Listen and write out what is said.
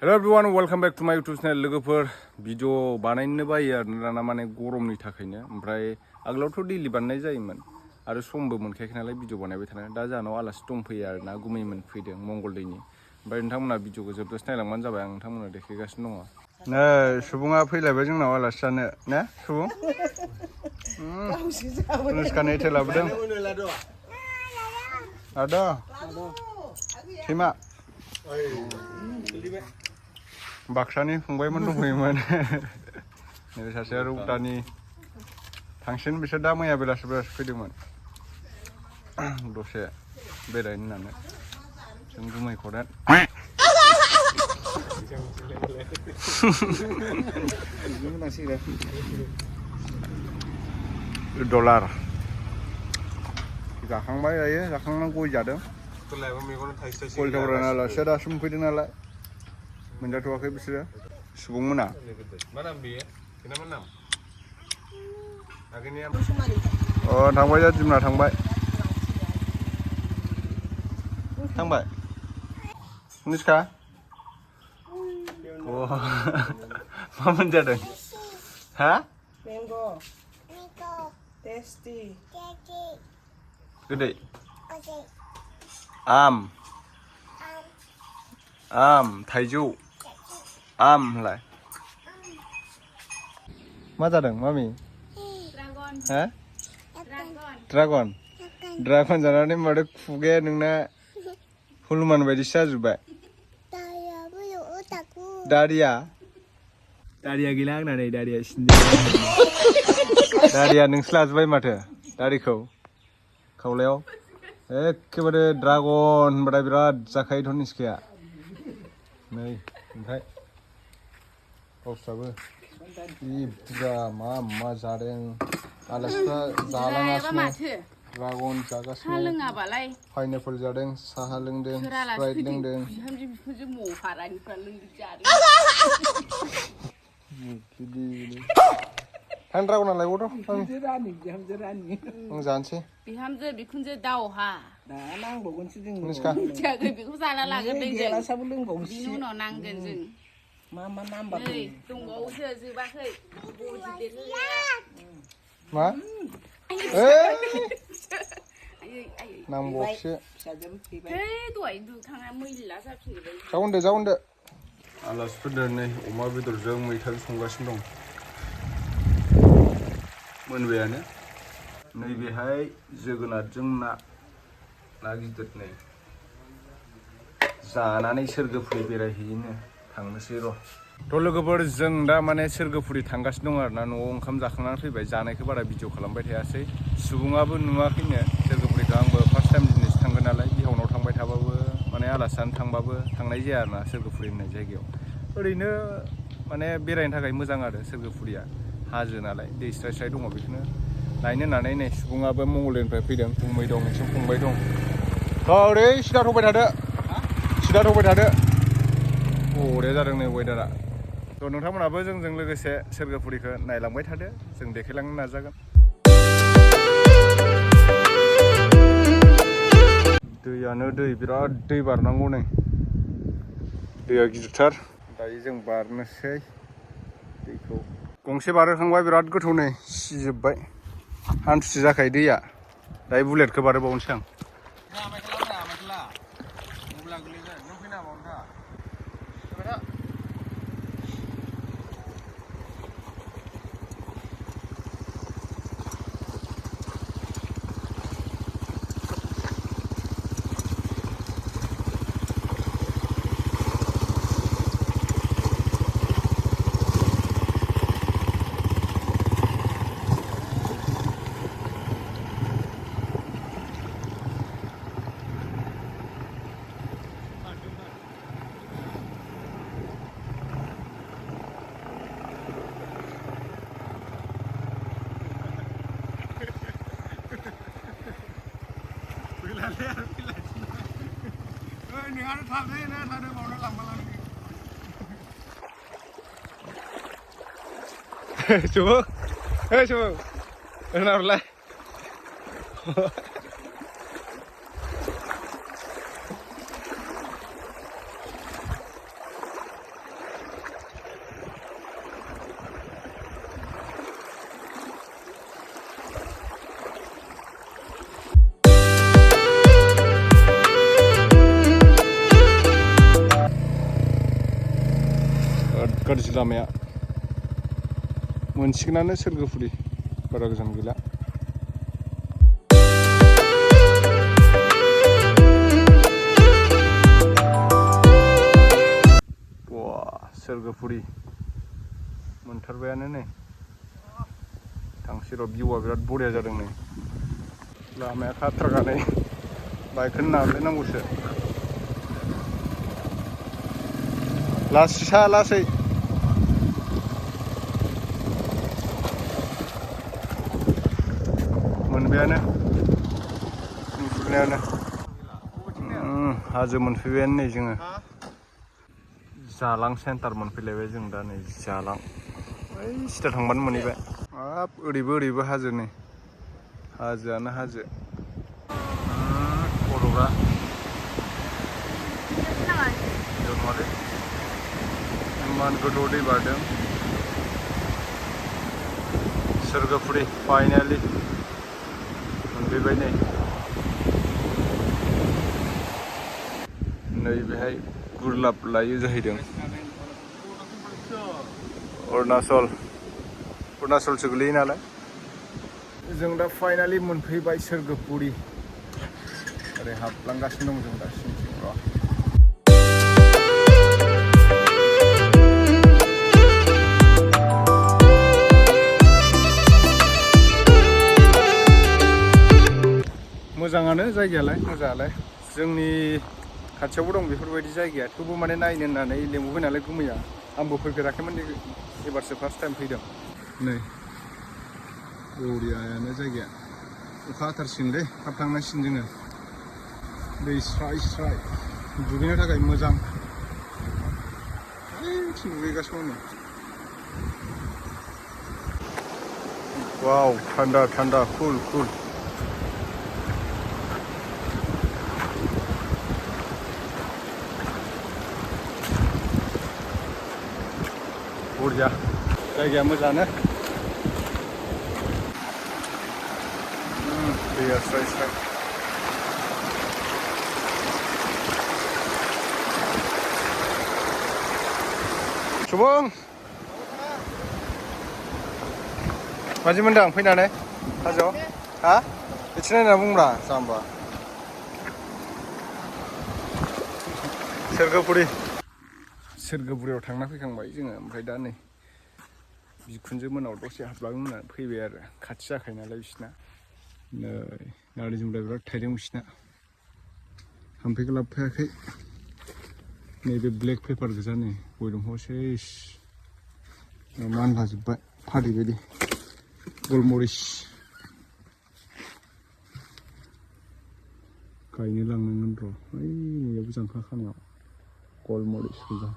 Hello everyone, welcome back to my YouTube channel. लोगोफोर video बानायनो बायो आरोना माने गरमनि थाखायनो ओमफ्राय आगोलावथ' दैलि बानायनाय जायोमोन आरो समबो मोनखायाखै नालाय भिडिअ बानायबाय थानो दा जाहानाव आलासि दंफैयो आरोना गुमैमोन फैदों मंगलदैनि ओमफ्राय नोंथांमोना भिडिअखौ जोबजासे नायलांबानो जाबाय आं नोंथांमोननो देखायगासिनो दङ नै सुबुङा फैलायबाय जोंनाव आलासि जानो ना सुबुं अनुष्कानि एथे लाबोदों आदा थेमा बाक्सानि फंबायमोन दंफैयोमोन नैबे सासेया रौतानि थांसिन बिसोर दा मैया बेलासि फैदोंमोन दसे बेरायनो होननानै जों गुमैखौ दा डलार जाखांबाय दायो जाखांनानै गय जादों कलटावरानि आलासिया दासो मोनफैदों नालाय मोनजाथ'वाखै बिसोरो सुबुंमोना मा नाम बेयो बेना मा नाम अ थांबाय जा दिमना थांबाय अनुष्का अ मा मोनजादों हा Mango. Tasty. गोदै आम थाइजौ आम होनलाय मा जादों मामि हा ड्रागन जानानै माथो खुगाया नोंना हनुमान बायदिसो जाजोब्बाय दारिया गैला आंना नै दारिया सिन्दिया दारिया नोंसो लाजोब्बाय माथो दारिखौ खावलायाव एखेबारे ड्रागन होनबाथाय बिराद जाखायोथ' निस्काया नै ओमफ्राय गावस्राबो जि बुरजा मा जादों आलासिफ्रा जालांगासिनो ड्रागन जागासिनो पाइनापल जादों साहा लोंदों स्प्राइट लोंदों थां ड्रागनालाय गथ' आं जानोसै बिहामजो बिखुनजो दावहा दा नांबावगोनसो जों मिथियाखै बेखौ जाना लाग्रोदों जों गेलासाबो लोंबावनोसै बिनि उनाव नांगोन जों मा नाम्बार नै दंबावोसो जोबाखै मा नांबावसो दहाय दुखाङा मैला जाफिनबाय जावनदो आलासिफोर नै अमा बेदरजों मैथाजों संगासिनो दं मोनबायानो नैबेहाय जोगोनारजों ना गिदिर नै जानानै सोरगोफुरि बेरायहैनो थांनोसै थ' लोगोफोर जों दा माने सोरगोफुरि थांगासिनो दं आरोना न'आव ओंखाम जाखांनानै फैबाय जानायखौ बारा भिडिअ खालामबाय थायासै सुबुङाबो नुवाखैनो सोरगोफुरिखौ आंबो फार्स्ट टाइम दिनैसो थांगोन नालाय बिहावनाव थांबाय थाबाबो माने आलासि जानो थांबाबो थांनाय जाया आरोना सोरगोफुरि होननाय जायगायाव ओरैनो माने बेरायनो थाखाय मोजां आरो सोरगोफुरिया हाजो नालाय दै स्राय स्राय दङ बेखौनो नायनो होननानै नै सुबुङाबो मंगलदैनिफ्राय फैदों गुमै दं एसे फंबाय दं ओरै सिदा थौबाय थादो बरिया जादों नै वेदारा थ' नोंथांमोनहाबो जोंजों लोगोसे सोरगोफुरिखौ नायलांबाय थादो जों देखायलांनो नाजागोन दैयानो दै बिराद दै बारनांगौ नै दैया गिदिरथार दायो जों बारनोसै दैखौ गंसे बारहोखांबाय बिराद गोथौ नै सिजोब्बाय हान्थुसे जाखायो दैया दायो बुलेटखौ बारहोबावनोसै आं नोंहानो थांदो ना थादो बावनो लांबालां Coba, coba, kenapa lah? गाज्रि लामाया मोनसिगोनानो सोरगोफुरि बारा गोजान गैला सोरगोफुरि मोनथारबायानो नै थांसै र' भिउआ बिराद बरिया जादों नै लामाया खाथ्राखानै बाइकखौनो नारलायनांगौसो लासै लासै मोनबायानो नुहुरनायानो हाजो मोनफैबायानो नै जोङो जालां सेन्टार मोनफैलायबाय जों दा नै जालां ओइ सिदा थांबानो मोनहैबाय हाब ओरैबो हाजो नै हाजोआनो हाजो बर'फ्रा नङालै इमान गोथौ दै बारदों सोरगोफुरि फाइनालि मोनफैबाय नै बेहाय गुरलाब लायो जाहैदों अरुणाचलसो गोलैयो नालाय जों दा फाइनालि मोनफैबाय सोरगोफुरि ओरै हाबलांगासिनो दं जों दा सिंथिं र' मोजाङानो जायगायालाय मोजाङालाय जोंनि खाथियावबो दं बेफोरबायदि जायगाया थेवबो माने नायनो होननानै लेंबोबाय नालाय गुमैया आंबो फैफेराखैमोन एबारसो फार्स्ट टाइम फैदों नै बरियायानो जायगाया अखा हाथारसिगोनलै थाब थांनांसिगोन जोङो दै स्राय स्राय दुगैनो थाखाय मोजां दुगैगासिनो दं वाव थान्दा थान्दा कुल बरिया जायगाया मोजाङानो दैया स्राय स्राय सुबुं मादि मोनदों फैनानै हाजोआव हा बिथिं नायना बुंब्रा जाम्बा सोरगोफुरियाव थांना फैखांबाय जोङो ओमफ्राय दा नै बिखुनजो मोनाव दसे हाबलांनो होननानै फैबाय आरो खाथि जाखायो नालाय बिसिना नै नारें जुमब्रा बिराद थायदों बिसिना थाम्फैखौ लाबोफायाखै नैबे ब्लेक पेपार गोजा नै गय दंफाङाव सेस मानलाजोब्बाय फाथै बायदि गलमरिस गायनो लांनांगोन र' ओइ मैयाबो जांखा खानायाव गलमरिस गोजा